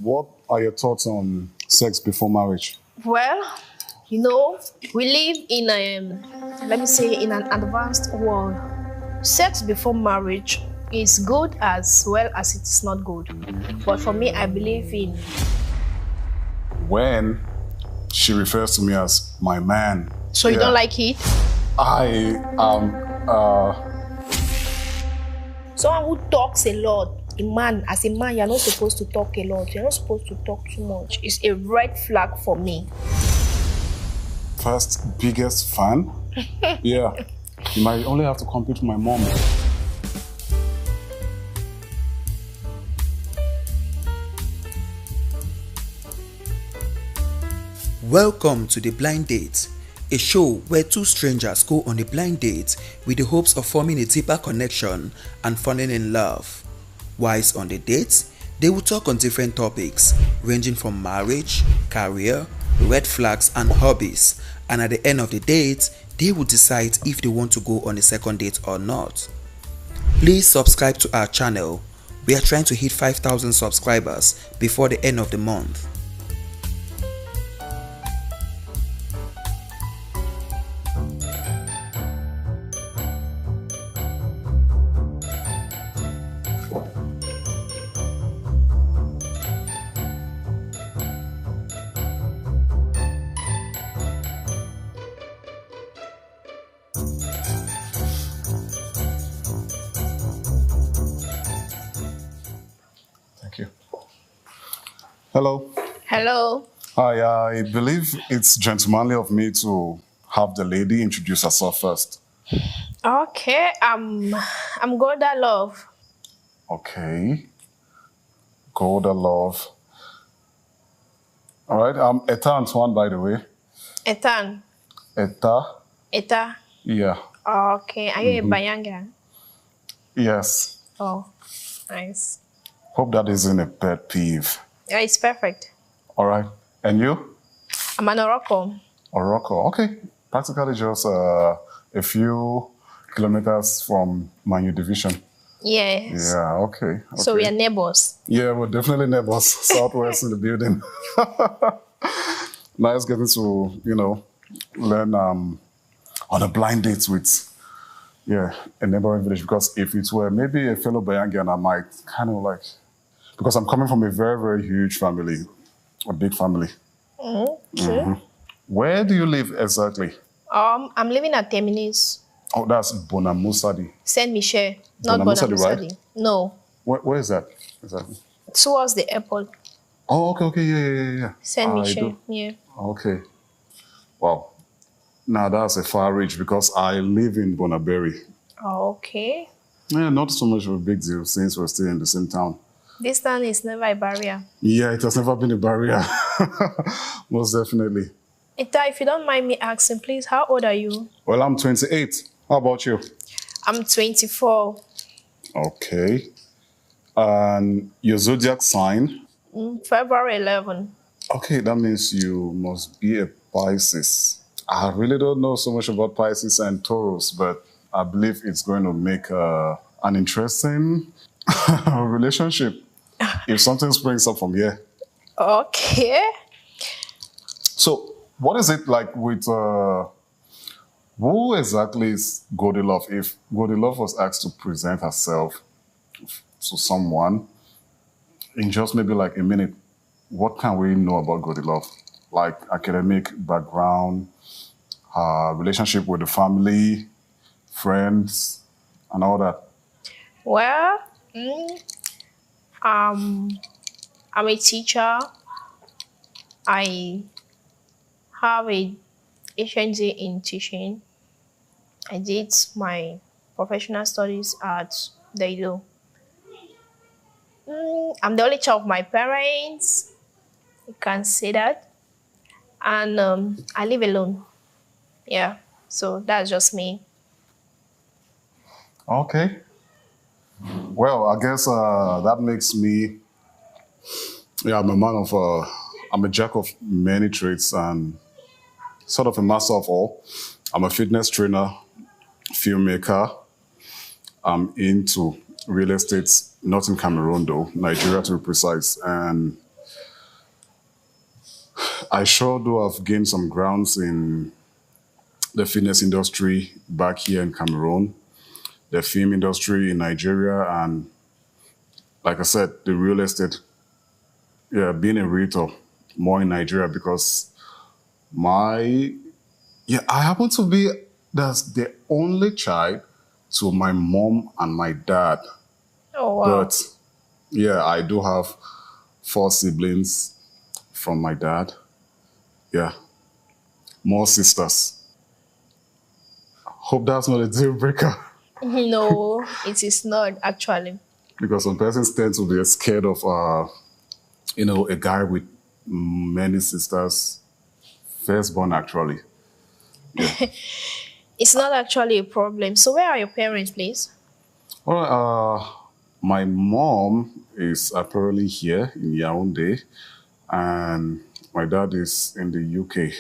what are your thoughts on sex before marriage? Well, we live in let me say, in an advanced world. Sex before marriage is good as well as it is not good. But for me, I believe in When she refers to me as my man. So you don't like it? I Someone who talks a lot. As a man, you're not supposed to talk a lot. You're not supposed to talk too much. It's a red flag for me. First biggest fan. Yeah. You might only have to compete with my mom. Welcome to The Blind Date, a show where two strangers go on a blind date with the hopes of forming a deeper connection and falling in love. Whilst on the date, they will talk on different topics ranging from marriage, career, red flags and hobbies, and at the end of the date, they will decide if they want to go on a second date or not. Please subscribe to our channel. We are trying to hit 5,000 subscribers before the end of the month. Thank you. Hello. Hello. Hi, I believe it's gentlemanly of me to have the lady introduce herself first. Okay, I'm Golda Love. Okay. Golda Love. All right, I'm Etta Antoine, by the way. Ethan. Etta? Yeah. Okay, are you a Bayanga? Yes. Oh, nice. Hope that isn't a pet peeve. Yeah, it's perfect. All right. And you? I'm an Orocco. Morocco. Okay. Practically just a few kilometers from my new division. Yes. Yeah, okay. So we are neighbors. Yeah, we're definitely neighbors. Southwest in the building. Nice getting to, learn on a blind date with, a neighboring village. Because if it were maybe a fellow Bayangian, I might kind of like, because I'm coming from a very, very huge family, a big family. Okay. Where do you live exactly? I'm living at Terminus. Oh, that's Bonamusadi. Saint Michel, not Bonamusadi, Bonamusadi. right? No, Where is that exactly? towards the airport. Oh, okay, yeah. Saint I Michel, do. yeah. Okay. Wow. Now that's a far reach because I live in Bonaberry. Okay. Yeah, not so much of a big deal since we're still in the same town. Distance is never a barrier. Yeah, it has never been a barrier. Most definitely. Ita, if you don't mind me asking, please, how old are you? Well, I'm 28. How about you? I'm 24. Okay. And your zodiac sign? February 11. Okay, that means you must be a Pisces. I really don't know so much about Pisces and Taurus, but I believe it's going to make an interesting relationship if something springs up from here. Okay. So, what is it like with who exactly is Goldilove? If Goldilove was asked to present herself to someone in just maybe like a minute, what can we know about Goldilove? Like academic background, her relationship with the family, friends, and all that. Well, I'm a teacher. I have a HND in teaching. I did my professional studies at Ndolo. I'm the only child of my parents. You can say that. And I live alone. Yeah, so that's just me. Okay. Well, I guess that makes me, I'm a man of, I'm a jack of many trades and sort of a master of all. I'm a fitness trainer, filmmaker. I'm into real estate, not in Cameroon though, Nigeria to be precise. And I sure do have gained some grounds in the fitness industry back here in Cameroon, the film industry in Nigeria, and like I said, the real estate. Yeah, being a realtor more in Nigeria because my I happen to be that's the only child to my mom and my dad. Oh wow. But yeah, I do have four siblings from my dad. Yeah, more sisters. Hope that's not a deal breaker No, it is not actually. because some persons tend to be scared of a guy with many sisters, firstborn actually. It's not actually a problem. So where are your parents, please? Well, my mom is apparently here in Yaoundé, and my dad is in the UK.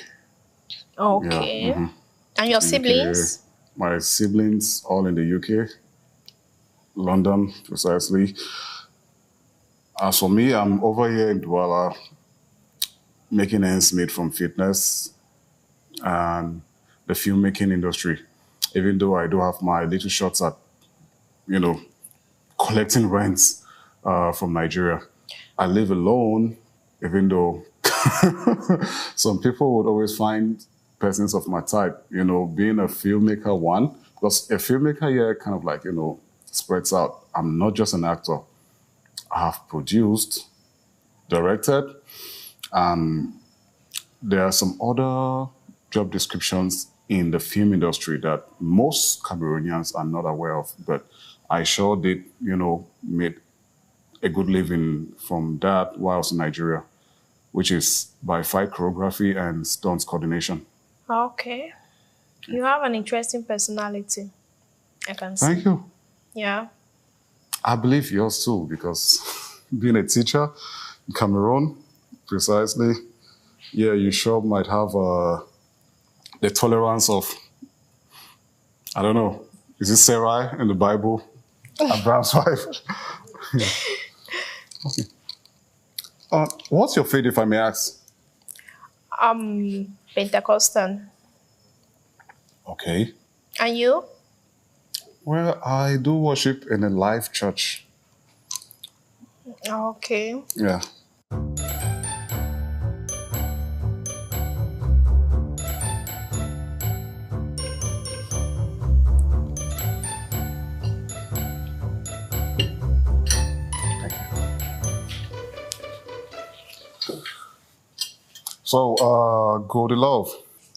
Okay. Yeah, And your UK. siblings? My siblings all in the UK, London precisely. As for me, I'm over here in Douala making ends meet from fitness and the filmmaking industry. Even though I do have my little shots at, collecting rents from Nigeria. I live alone, even though some people would always find persons of my type, being a filmmaker, one, because a filmmaker here kind of like, spreads out. I'm not just an actor. I have produced, directed, and there are some other job descriptions in the film industry that most Cameroonians are not aware of, but I sure did, made a good living from that while I was in Nigeria, which is by fight choreography and stunts coordination. Okay. You have an interesting personality, I can see. Thank you. Yeah. I believe yours too, because being a teacher in Cameroon, precisely, yeah, you sure might have the tolerance of, I don't know, is it Sarai in the Bible? Abraham's wife? Yeah. Okay. What's your faith, if I may ask? Pentecostal. Okay. And you? Well, I do worship in a live church. Okay. Yeah. So, Golda Love,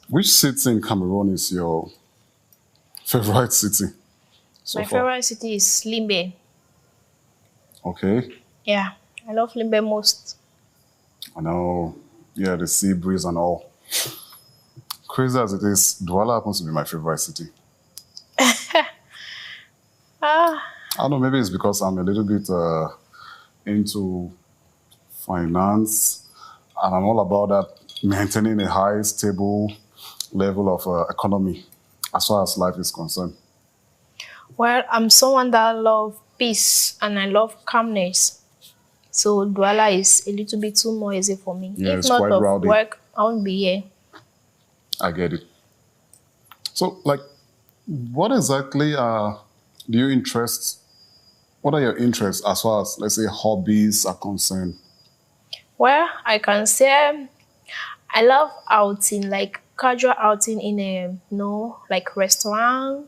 which city in Cameroon is your favorite city so My far? favorite city is Limbe. Okay. Yeah. I love Limbe most. I know. Yeah, the sea breeze and all. Crazy as it is, Douala happens to be my favorite city. I don't know, maybe it's because I'm a little bit into finance and I'm all about that maintaining a high, stable level of economy as far as life is concerned. Well, I'm someone that love peace and I love calmness. So Douala is a little bit too noisy for me. Yeah, if it's not quite of rowdy. work, I won't be here. I get it. So, what exactly do you interest? What are your interests as far as, let's say, hobbies are concerned? Well, I can say I love outing, like casual outing in a, like restaurant,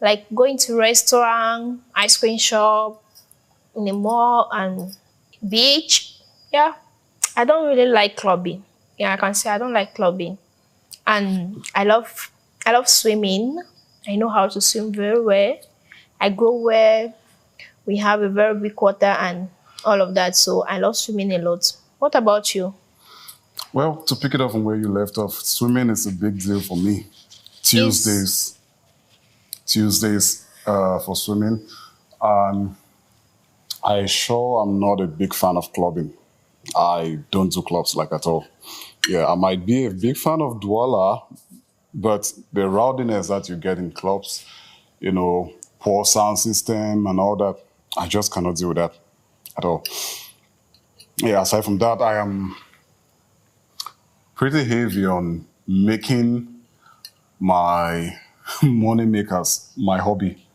like going to restaurant, ice cream shop, in a mall and beach. Yeah. I don't really like clubbing. Yeah, I can say I don't like clubbing. And I love swimming. I know how to swim very well. I go where we have a very big water and all of that. So I love swimming a lot. What about you? Well, to pick it up from where you left off, swimming is a big deal for me. Tuesdays for swimming. I sure am not a big fan of clubbing. I don't do clubs like at all. Yeah, I might be a big fan of Douala, but the rowdiness that you get in clubs, poor sound system and all that, I just cannot deal with that at all. Yeah, aside from that, I am pretty heavy on making my money makers my hobby.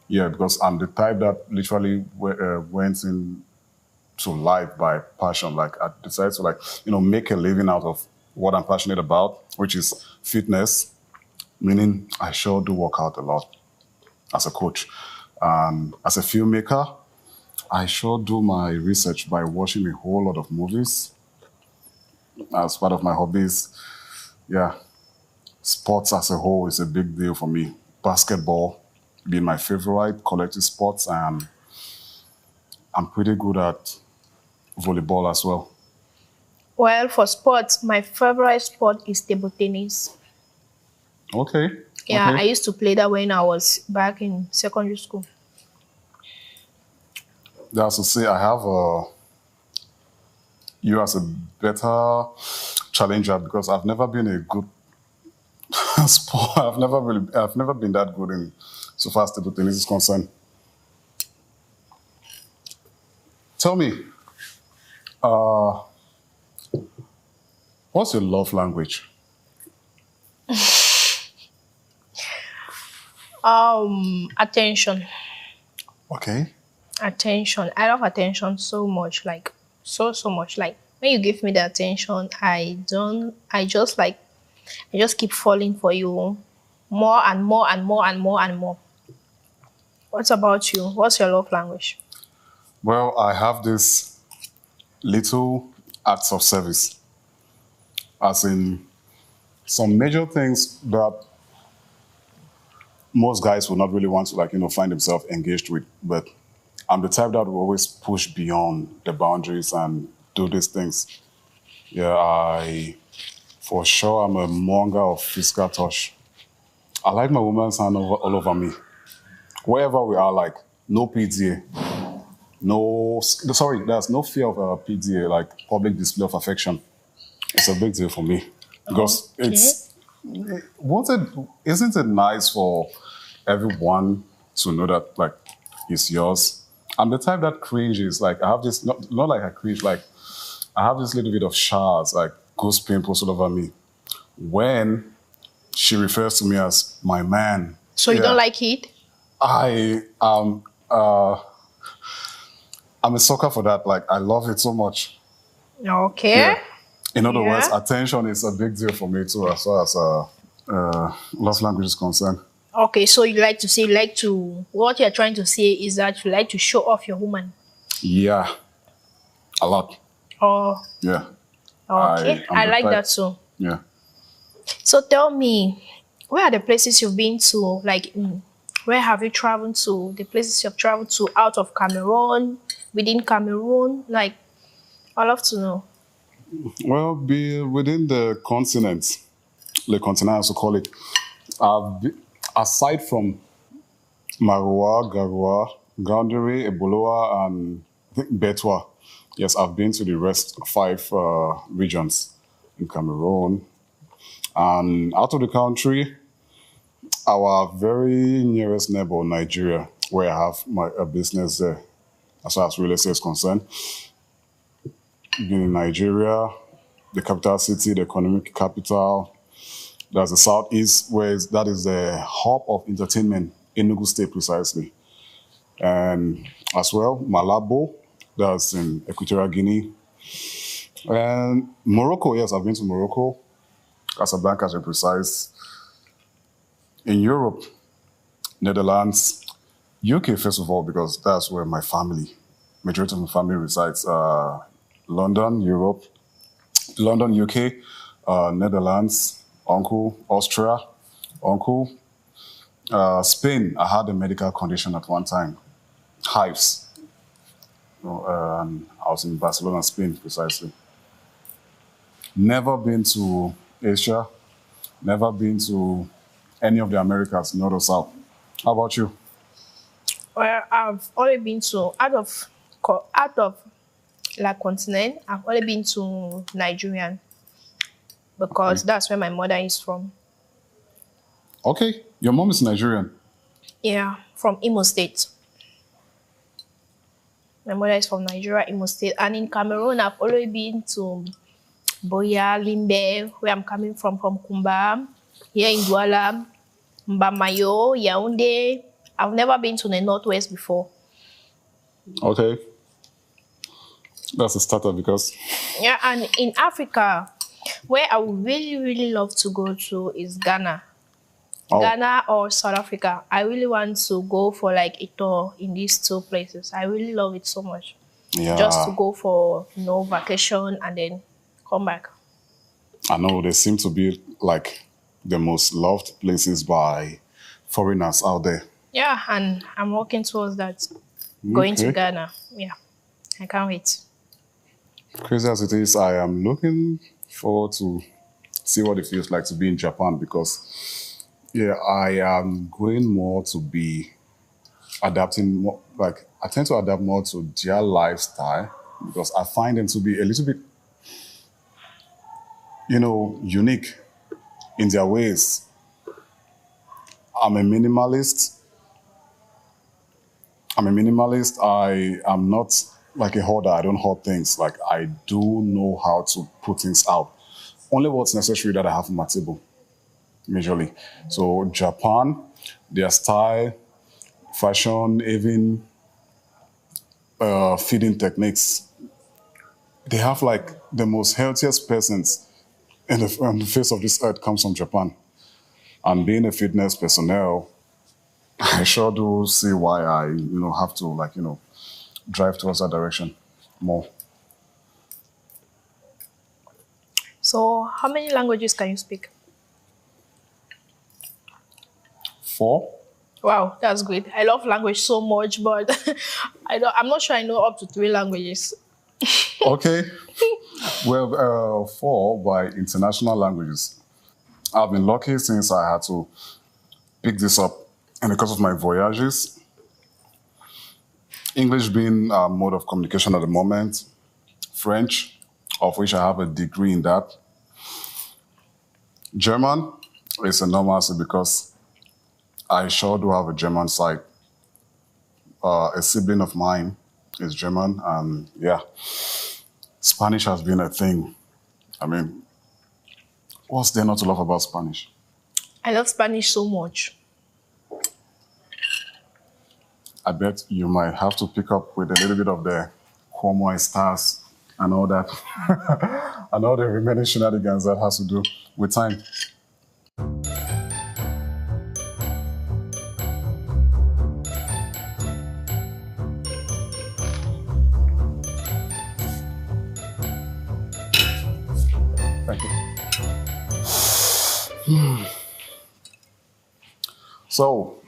Yeah, because I'm the type that literally went into life by passion. Like I decided to make a living out of what I'm passionate about, which is fitness, meaning I sure do work out a lot as a coach. As a filmmaker, I sure do my research by watching a whole lot of movies as part of my hobbies. Yeah, sports as a whole is a big deal for me. Basketball being my favorite collective sports, and I'm pretty good at volleyball as well. Well, for sports, my favorite sport is table tennis. Okay. Yeah, Okay. I used to play that when I was back in secondary school. That's to say, I have you as a better challenger because I've never been a good sport. I've never been that good in so far as table tennis is concerned. Tell me, what's your love language? Attention. Okay. Attention. I love attention so much, like so much. Like when you give me the attention, I just keep falling for you more and more and more and more and more. What about you? What's your love language? Well, I have this little acts of service, as in some major things that most guys will not really want to find themselves engaged with. But I'm the type that will always push beyond the boundaries and do these things. Yeah, for sure I'm a monger of physical touch. I like my woman's hand all over me. Wherever we are, like no PDA. There's no fear of PDA, like public display of affection. It's a big deal for me because isn't it nice for everyone to know that like it's yours? I'm the type that cringes. Like I have this, not like I cringe, like I have this little bit of shards, like ghost pimples all over me when she refers to me as my man. So you don't like it? I'm a sucker for that. Like I love it so much. Okay. Yeah. In other words, attention is a big deal for me too, as far as love language is concerned. Okay, so what you're trying to say is that you like to show off your woman. Yeah, a lot. Oh. Yeah. Okay, I like that too. Yeah. So tell me, where are the places you've been to? Where have you traveled to? The places you've traveled to out of Cameroon, within Cameroon? Like, I'd love to know. Well, be within the continent, as we call it. Aside from Maroua, Garoua, Gaoundéré, Eboloa, and I think Betwa, yes, I've been to the rest 5 regions in Cameroon. And out of the country, our very nearest neighbor, Nigeria, where I have my business there, as far as real estate is concerned. Been in Nigeria, the capital city, the economic capital. There's the southeast, that is the hub of entertainment, Enugu State precisely. And as well, Malabo, that's in Equatorial Guinea. And Morocco, yes, I've been to Morocco, Casablanca to be precise. In Europe, Netherlands, UK first of all, because that's where majority of my family resides. London, UK, Netherlands, uncle, Austria, uncle. Spain, I had a medical condition at one time, hives. I was in Barcelona, Spain, precisely. Never been to Asia, never been to any of the Americas, north or south. How about you? Well, I've only been to, out of continent, I've only been to Nigeria because that's where my mother is from. Okay, your mom is Nigerian. Yeah, from Imo State. My mother is from Nigeria, Imo State. And in Cameroon, I've only been to Boya, Limbe, where I'm coming from Kumba, here in Douala, Mbamayo, Yaoundé. I've never been to the Northwest before. Okay. That's a starter because Yeah, and in Africa, where I would really, really love to go to is Ghana. oh, Ghana or South Africa. I really want to go for like a tour in these two places. I really love it so much. Just to yeah, go for vacation and then come back. I know they seem to be like the most loved places by foreigners out there. Yeah, and I'm working towards that. Going to Okay. Ghana. Yeah, I can't wait. Crazy as it is, I am looking forward to see what it feels like to be in Japan because, yeah, I am going more to be adapting more. Like, I tend to adapt more to their lifestyle because I find them to be a little bit, unique in their ways. I'm a minimalist. I am not like a hoarder. I don't hoard things. Like I do know how to put things out. Only what's necessary that I have on my table, majorly. So Japan, their style, fashion, even feeding techniques. They have like the most healthiest persons on the face of this earth comes from Japan. And being a fitness personnel, I sure do see why I, have to drive towards that direction more. So, how many languages can you speak? 4. Wow, that's great. I love language so much, but I'm not sure I know up to 3 languages. Okay. Well, 4 by international languages. I've been lucky since I had to pick this up, and because of my voyages, English being a mode of communication at the moment, French, of which I have a degree in that. German is a normalcy because I sure do have a German side. A sibling of mine is German, and yeah, Spanish has been a thing. I mean, what's there not to love about Spanish? I love Spanish so much. I bet you might have to pick up with a little bit of the Como stars and all that, and all the remaining shenanigans that has to do with time. Thank you. So,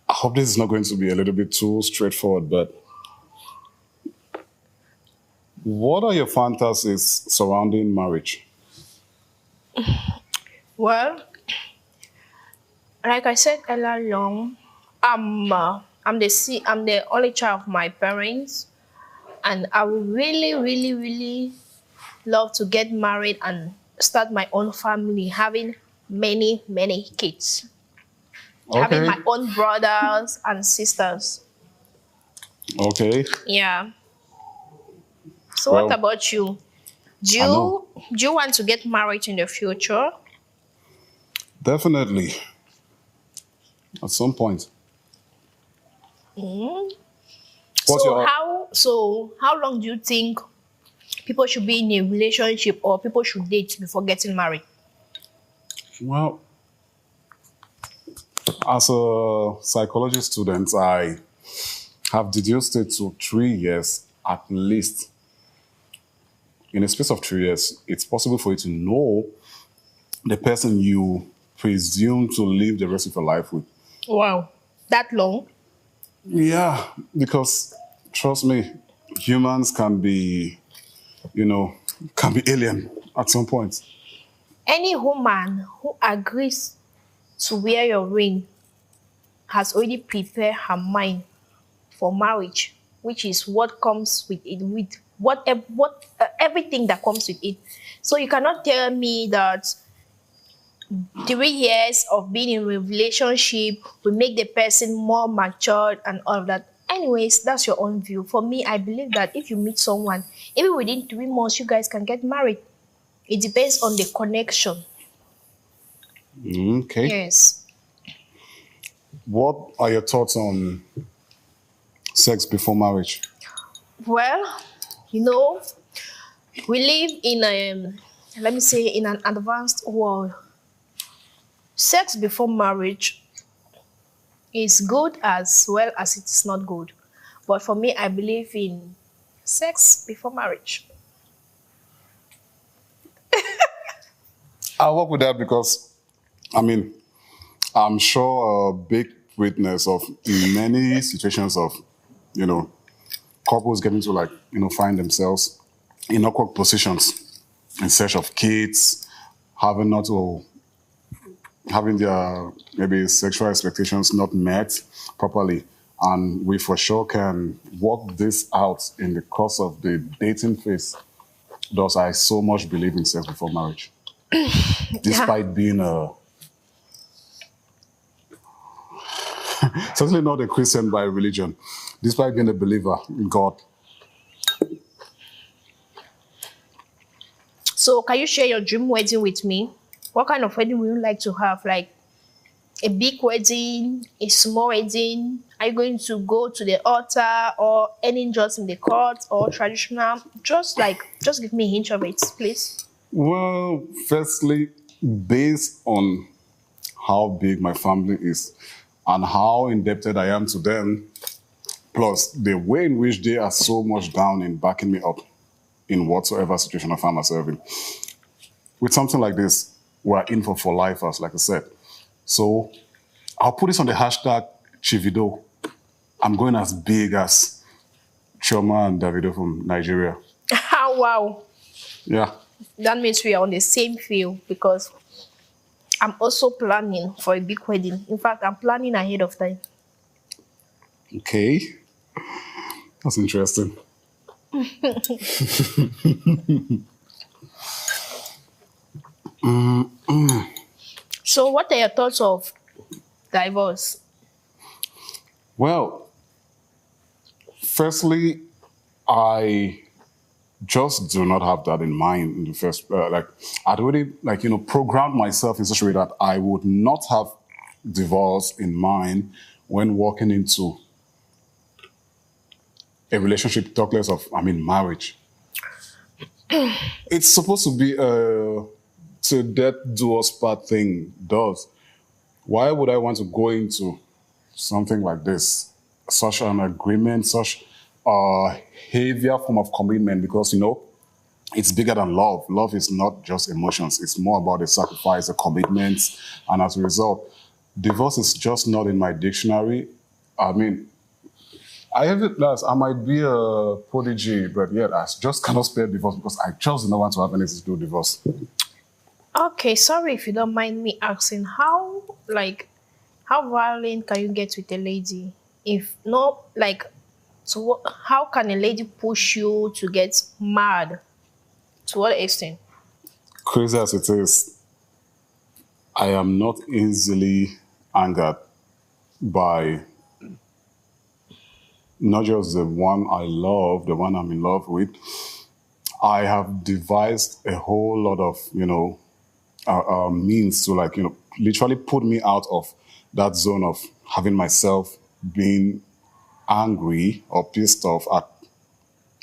I hope this is not going to be a little bit too straightforward, but what are your fantasies surrounding marriage? Well, like I said earlier on, I'm the only child of my parents, and I would really, really, really love to get married and start my own family, having many, many kids, having Okay. my own brothers and sisters. Okay. Yeah. So Well, what about you? Do I know. you want to get married in the future? Definitely. At some point. What's your So how long do you think people should be in a relationship or people should date before getting married? Well, as a psychology student, I have deduced it to 3 years at least. In a space of 3 years, it's possible for you to know the person you presume to live the rest of your life with. Wow, that long? Yeah, because trust me, humans can be, can be alien at some point. Any woman who agrees to wear your ring has already prepared her mind for marriage, which is what comes with it, with everything that comes with it. So you cannot tell me that 3 years of being in a relationship will make the person more matured and all of that. Anyways, that's your own view. For me, I believe that if you meet someone, even within 3 months, you guys can get married. It depends on the connection. Okay. Yes. What are your thoughts on sex before marriage? Well, you know, we live in let me say, in an advanced world. Sex before marriage is good as well as it's not good. But for me, I believe in sex before marriage. I'll work with that because, I mean, I'm sure a big witness of many situations of, couples getting to find themselves in awkward positions in search of kids, having not to, having their maybe sexual expectations not met properly. And we for sure can work this out in the course of the dating phase. Thus, I so much believe in sex before marriage. Despite being certainly not a Christian by religion, despite being a believer in God. So, can you share your dream wedding with me? What kind of wedding would you like to have? Like a big wedding, a small wedding? Are you going to go to the altar or any just in the court or traditional? Just give me a hint of it, please. Well, firstly, based on how big my family is and how indebted I am to them, plus the way in which they are so much down in backing me up in whatsoever situation I find myself in. With something like this, we're in for lifers, like I said. So I'll put this on the hashtag Chivido. I'm going as big as Chioma and Davido from Nigeria. Wow. Yeah. That means we are on the same field because I'm also planning for a big wedding. In fact, I'm planning ahead of time. Okay. That's interesting. So, what are your thoughts of divorce? Well, firstly, I just do not have that in mind in the first. I'd already programmed myself in such a way that I would not have divorce in mind when walking into a relationship, talk less of marriage. It's supposed to be a till death do us part thing. Does why would I want to go into something like this, such an agreement, such a heavier form of commitment? Because it's bigger than love. Love is not just emotions; it's more about the sacrifice, the commitments, and as a result, divorce is just not in my dictionary. I mean, I have it last. I might be a prodigy, but yet I just cannot spare divorce because I just do not want to have anything to do with divorce. Okay, sorry if you don't mind me asking, how violent can you get with a lady? If not, so how can a lady push you to get mad? To what extent? Crazy as it is, I am not easily angered by not just the one I love, the one I'm in love with. I have devised a whole lot of, means to literally put me out of that zone of having myself being angry or pissed off at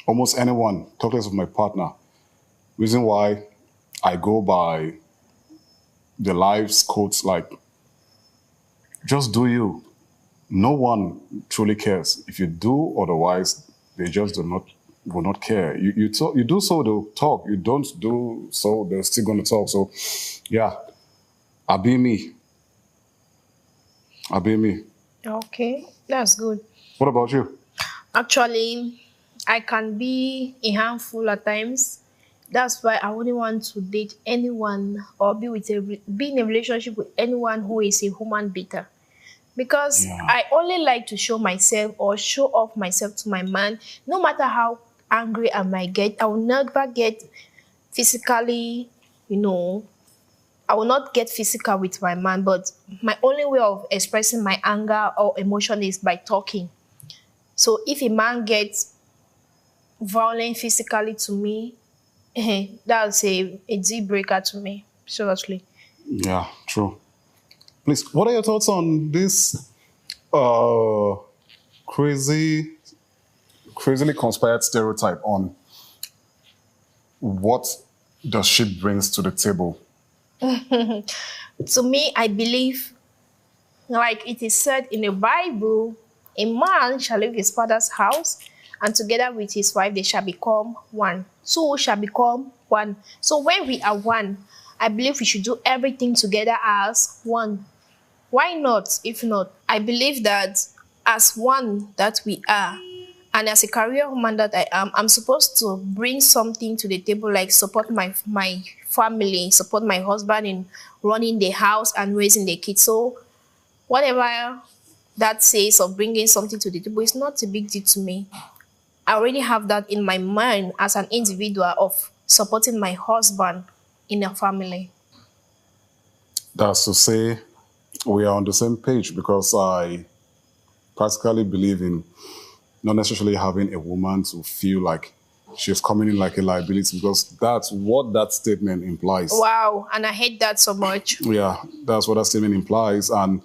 almost anyone, talk less of my partner. Reason why I go by the life's quotes like, just do you. No one truly cares. If you do otherwise, they just will not care. You do so, they'll talk. You don't do so, they're still going to talk. So, yeah, I be me. Okay, that's good. What about you? Actually, I can be a handful at times. That's why I wouldn't want to date anyone or be in a relationship with anyone who is a human beater. Because I only like to show myself or show off myself to my man. No matter how angry I might get, I will never get physically, I will not get physical with my man, but my only way of expressing my anger or emotion is by talking. So if a man gets violent physically to me, that's a deal breaker to me. Seriously. Yeah, true. Please, what are your thoughts on this uh, crazily conspired stereotype on what the ship brings to the table? To me, I believe, like it is said in the Bible, a man shall leave his father's house, and together with his wife they shall become one. Two shall become one. So when we are one, I believe we should do everything together as one. Why not? If not, I believe that as one that we are, and as a career woman that I am, I'm supposed to bring something to the table, like support my family, support my husband in running the house and raising the kids. So whatever that says of bringing something to the table is not a big deal to me. I already have that in my mind as an individual of supporting my husband in a family. That's to say, we are on the same page because I practically believe in not necessarily having a woman to feel like she's coming in like a liability, because that's what that statement implies. Wow, and I hate that so much. Yeah, that's what that statement implies. And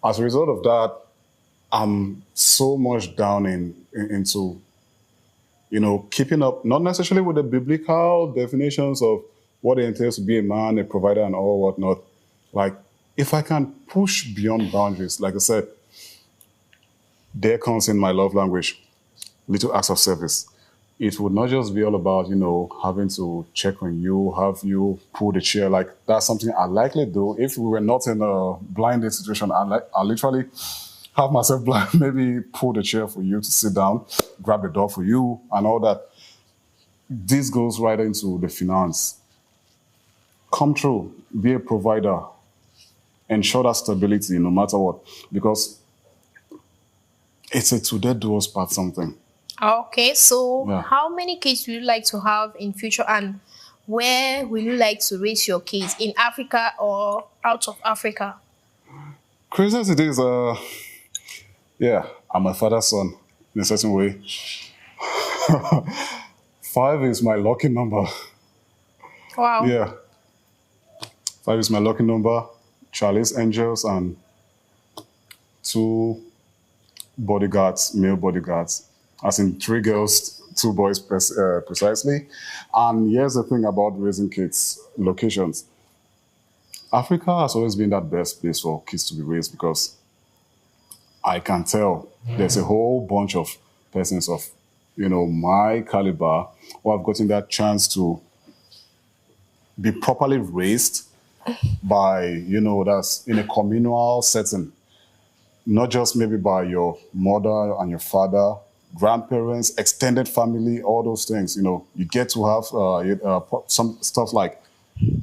as a result of that, I'm so much down into, keeping up, not necessarily with the biblical definitions of what it entails to be a man, a provider, and all whatnot. Like, if I can push beyond boundaries, like I said, there comes in my love language, little acts of service. It would not just be all about, having to check on you, have you pull the chair. Like, that's something I likely do. If we were not in a blinded situation, I literally have myself blind, maybe pull the chair for you to sit down, grab the door for you, and all that. This goes right into the finance. Come through, be a provider, ensure that stability no matter what, because it's a today do us part something. Okay, so Yeah. how many kids would you like to have in future, and where will you like to raise your kids, in Africa or out of Africa? Crazy as it is, yeah, I'm my father's son in a certain way. 5 is my lucky number. Wow. Yeah. 5 is my lucky number. Charlie's Angels and 2 bodyguards, male bodyguards. As in 3 girls, 2 boys precisely. And here's the thing about raising kids, locations. Africa has always been that best place for kids to be raised, because I can tell there's a whole bunch of persons of, my caliber who have gotten that chance to be properly raised by, that's in a communal setting, not just maybe by your mother and your father, grandparents, extended family, all those things. You get to have some stuff like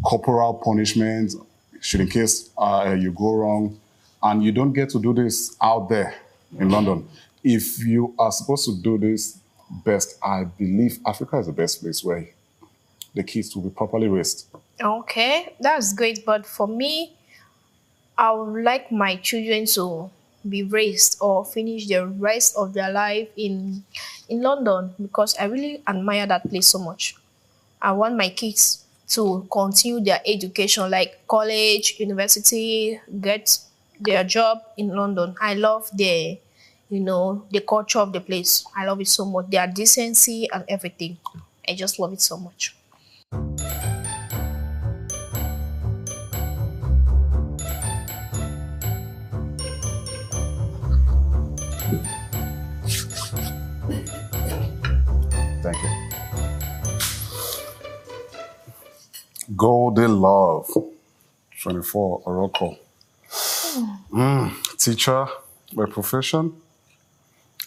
corporal punishment, should in case you go wrong, and you don't get to do this out there in London. If you are supposed to do this best, I believe Africa is the best place where the kids will be properly raised. Okay, that's great. But for me, I would like my children to be raised or finish the rest of their life in London, because I really admire that place so much. I want my kids to continue their education, like college, university, get their job in London. I love the culture of the place. I love it so much. Their decency and everything. I just love it so much. Thank you. Golda Love, 24, Oracle. Teacher by profession.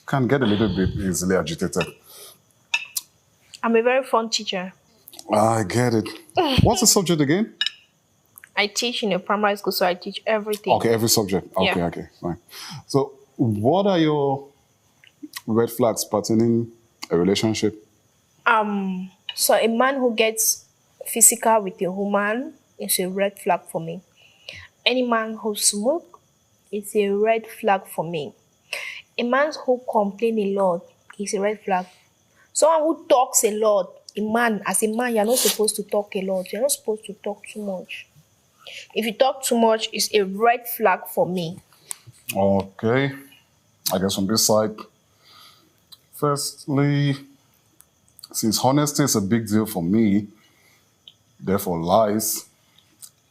Can get a little bit easily agitated. I'm a very fun teacher. I get it. What's the subject again? I teach in a primary school, so I teach everything. Okay, every subject. Okay, Yeah. okay, fine. So, what are your red flags pertaining a relationship? So a man who gets physical with a woman is a red flag for me. Any man who smoke is a red flag for me. A man who complains a lot is a red flag. Someone who talks a lot, as a man, you're not supposed to talk a lot. You're not supposed to talk too much. If you talk too much, it's a red flag for me. Okay. I guess from this side, firstly, since honesty is a big deal for me, therefore lies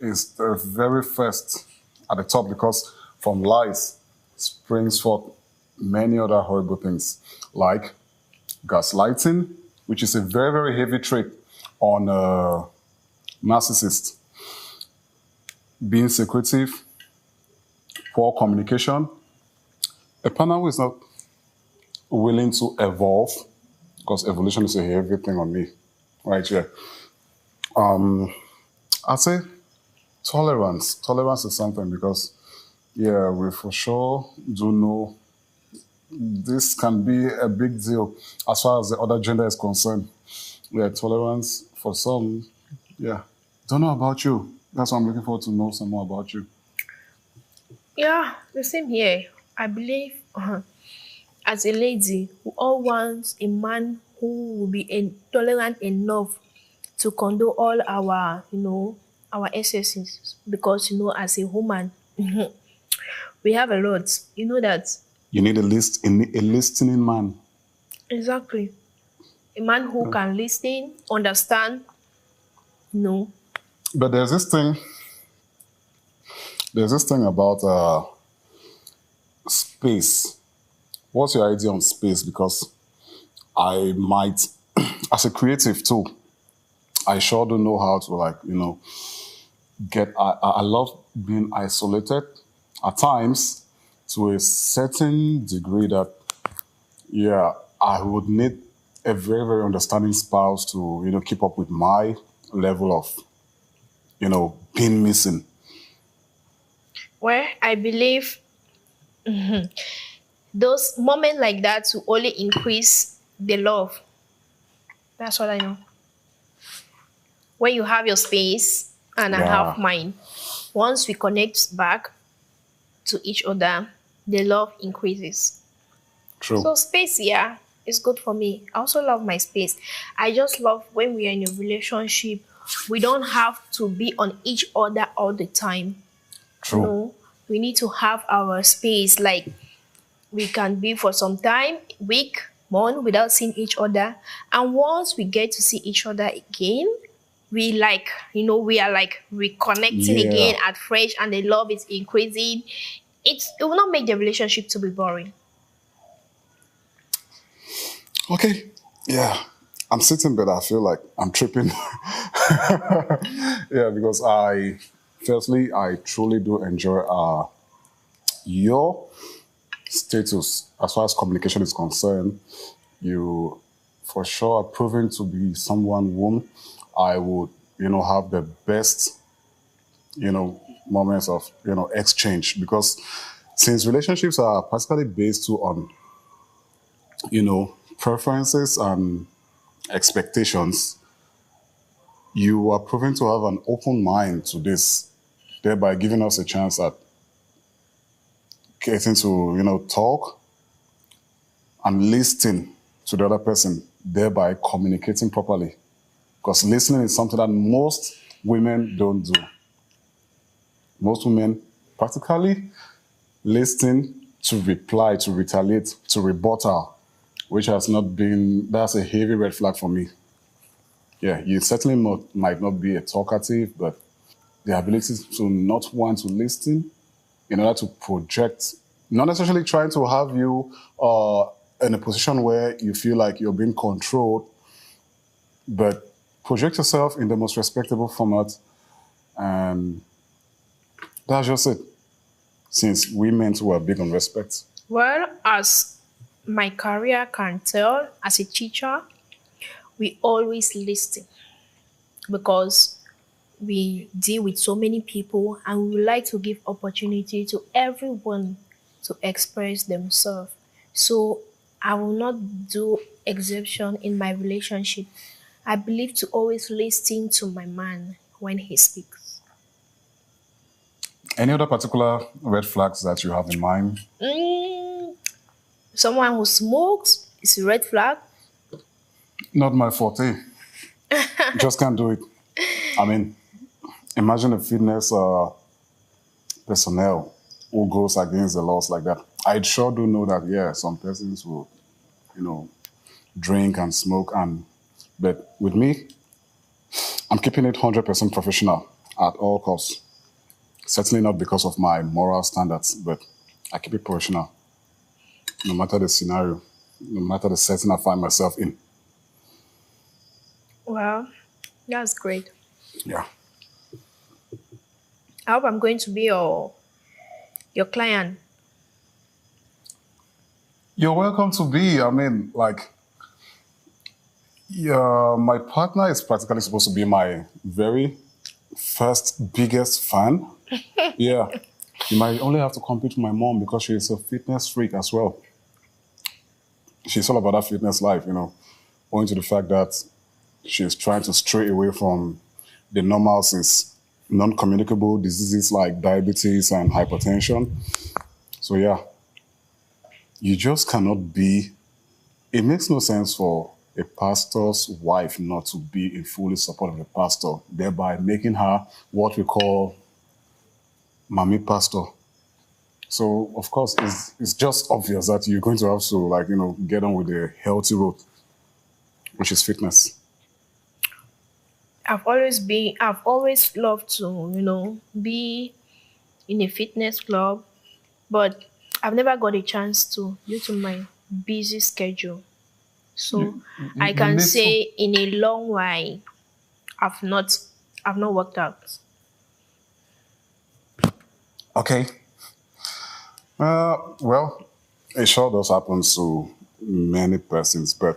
is the very first at the top because from lies springs forth many other horrible things like gaslighting, which is a very, very heavy trait on narcissists, being secretive, poor communication. A partner who is not willing to evolve, because evolution is a heavy thing on me, right here. I'd say tolerance. Tolerance is something because, yeah, we for sure do know this can be a big deal as far as the other gender is concerned. Yeah, tolerance for some, yeah. Don't know about you. That's why I'm looking forward to know some more about you. Yeah, the same here. I believe as a lady, we all want a man who will be tolerant enough to condone all our, our excesses. Because, as a woman, we have a lot. You know that. You need a listening man. Exactly. A man who can listen, understand, But there's this thing about space. What's your idea on space? Because I might, as a creative too, I sure don't know how to I love being isolated at times to a certain degree that, yeah, I would need a very, very understanding spouse to, keep up with my level of, being missing. Well, I believe those moments like that will only increase the love. That's what I know. When you have your space and I Yeah, have mine, once we connect back to each other, the love increases. true. So space, yeah, is good for me. I also love my space. I just love when we are in a relationship, we don't have to be on each other all the time. True. We need to have our space. Like we can be for some time, week, month without seeing each other. And once we get to see each other again, we are like reconnecting Yeah. again at fresh and the love is increasing. It will not make the relationship to be boring. Okay. Yeah. I'm sitting, but I feel like I'm tripping. Yeah, because I truly do enjoy your status as far as communication is concerned. You, for sure, are proven to be someone whom I would, have the best, moments of, exchange because since relationships are particularly based too on, preferences and expectations, you are proven to have an open mind to this, thereby giving us a chance at getting to, talk and listen to the other person, thereby communicating properly. Because listening is something that most women don't do. Most women practically listen to reply, to retaliate, to rebuttal, which has not been, that's a heavy red flag for me. Yeah, you certainly might not be a talkative, but the ability to not want to listen in order to project, not necessarily trying to have you in a position where you feel like you're being controlled, but project yourself in the most respectable format. And that's just it. Since we meant to are big on respect. Well, as my career can tell, as a teacher, we always listen because we deal with so many people and we would like to give opportunity to everyone to express themselves. So I will not do exception in my relationship. I believe to always listen to my man when he speaks. Any other particular red flags that you have in mind? Mm, Someone who smokes is a red flag. Not my forte. Just can't do it. I mean, imagine a fitness personnel who goes against the laws like that. I sure do know that, yeah, some persons will, drink and smoke, but with me, I'm keeping it 100% professional at all costs. Certainly not because of my moral standards, but I keep it professional. No matter the scenario, no matter the setting I find myself in. Well, that's great. Yeah. I hope I'm going to be your client. You're welcome to be. I mean, my partner is practically supposed to be my very first biggest fan. Yeah. You might only have to compete with my mom because she's a fitness freak as well. She's all about that fitness life, owing to the fact that she's trying to stray away from the normal since non-communicable diseases like diabetes and hypertension. So yeah, you just cannot be, it makes no sense for a pastor's wife not to be in fully support of the pastor, thereby making her what we call mommy pastor. So, of course, it's just obvious that you're going to have to, get on with the healthy road, which is fitness. I've always loved to, be in a fitness club, but I've never got a chance to due to my busy schedule. So I can say in a long while, I've not worked out. Okay. Well, it sure does happen to many persons, but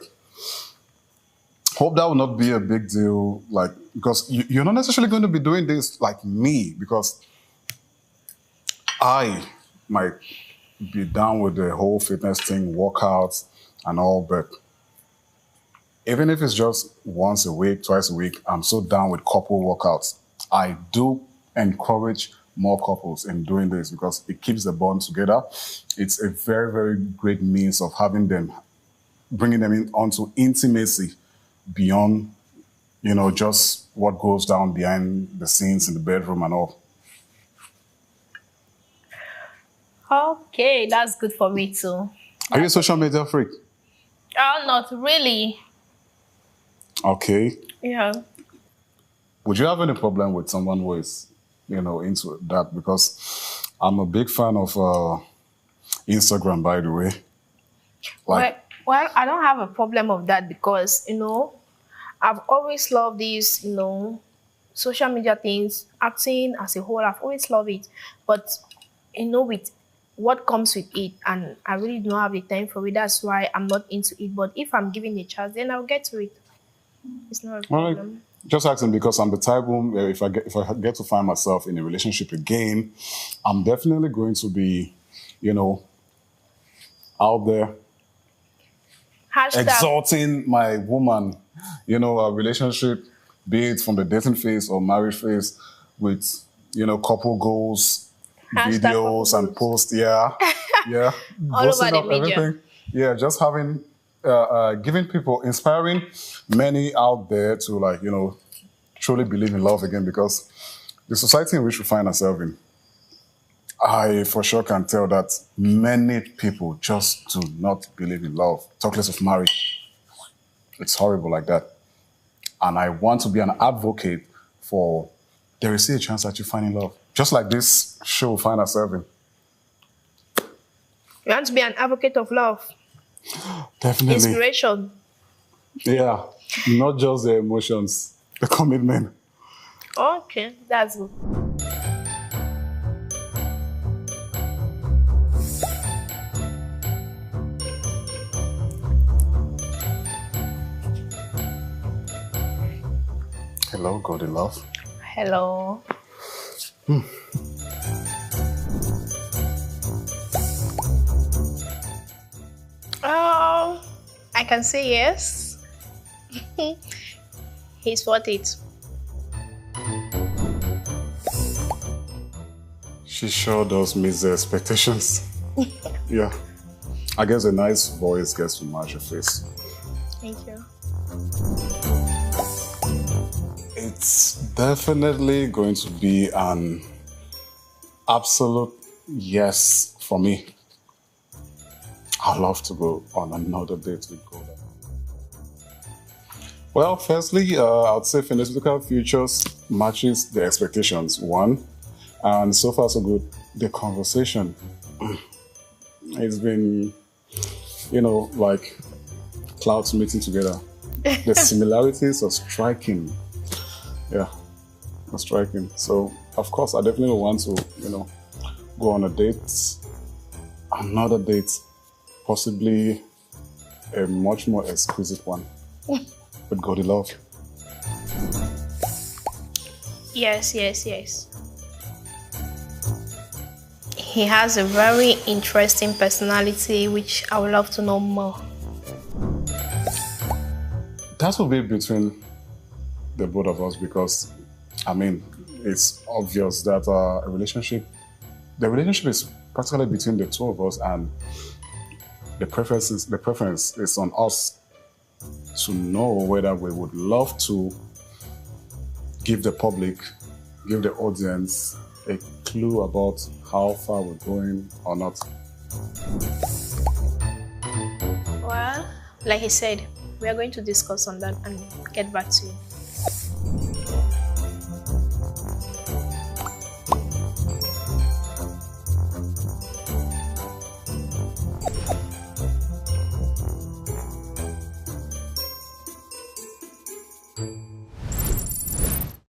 hope that will not be a big deal, because you're not necessarily going to be doing this like me, because I might be down with the whole fitness thing, workouts and all, but even if it's just once a week, twice a week, I'm so down with couple workouts. I do encourage more couples in doing this because it keeps the bond together. It's a very, very great means of bringing them in onto intimacy beyond, just what goes down behind the scenes in the bedroom and all. Okay, that's good for me too. Are you a social media freak? Oh, not really. Okay. Yeah. Would you have any problem with someone who is, into that? Because I'm a big fan of Instagram, by the way. Well, I don't have a problem of that because, I've always loved these, social media things, acting as a whole. I've always loved it. But, with what comes with it, and I really don't have the time for it. That's why I'm not into it. But if I'm given a chance, then I'll get to it. It's not a problem. Right. Just asking because I'm the type who, if I get to find myself in a relationship again, I'm definitely going to be, out there exalting my woman, a relationship, be it from the dating phase or marriage phase, with, couple goals, videos and posts. Yeah. Yeah. All over the media. Everything. Yeah. Just having, giving people, inspiring many out there to truly believe in love again, because the society in which we find ourselves in, I for sure can tell that many people just do not believe in love, talk less of marriage. It's horrible like that. And I want to be an advocate for there is still a chance that you find in love. Just like this show we find ourselves in. You want to be an advocate of love. Definitely. Inspiration. Yeah. Not just the emotions, the commitment. Okay, that's good. Hello, Golda love. Hello. I can say yes. He's worth it. She sure does meet the expectations. Yeah. I guess a nice voice gets to match your face. Thank you. It's definitely going to be an absolute yes for me. I'd love to go on another date with Golda. Well, firstly, I'd say philosophical futures matches the expectations, one. And so far, so good. The conversation, it's been, like clouds meeting together. The similarities are striking. Yeah, are striking. So, of course, I definitely want to, go on a date, another date, possibly a much more exquisite one with Golda love. Yes. He has a very interesting personality, which I would love to know more. That will be between the both of us because, it's obvious that the relationship is practically between the two of us, and the preference is on us to know whether we would love to give the public, give the audience a clue about how far we're going or not. Well, like he said, we are going to discuss on that and get back to you.